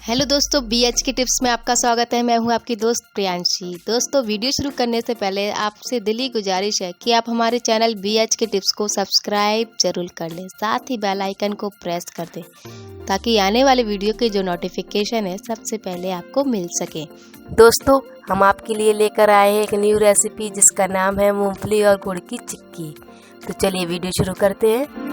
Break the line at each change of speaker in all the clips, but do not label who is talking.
Hello दोस्तों, BH के tips में आपका स्वागत है। मैं हूं आपकी दोस्त प्रियांशी। दोस्तों, वीडियो शुरू करने से पहले आपसे दिली गुजारिश है कि आप हमारे चैनल बीएच के टिप्स को सब्सक्राइब जरूर कर लें, साथ ही बेल आइकन को प्रेस कर दें ताकि आने वाले वीडियो के जो नोटिफिकेशन है सबसे पहले आपको मिल सके।
दोस्तों, हम आपके लिए लेकर आए हैं एक न्यू रेसिपी जिसका नाम है मूंगफली और गुड़ की चिक्की। तो चलिए वीडियो शुरू करते हैं।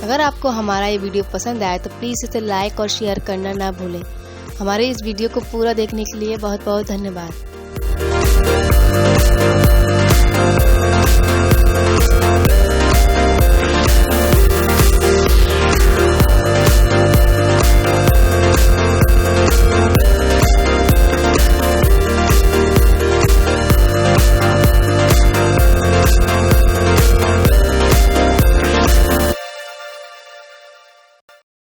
अगर आपको हमारा ये वीडियो पसंद आए तो प्लीज़ इसे लाइक और शेयर करना ना भूलें। हमारे इस वीडियो को पूरा देखने के लिए बहुत बहुत धन्यवाद।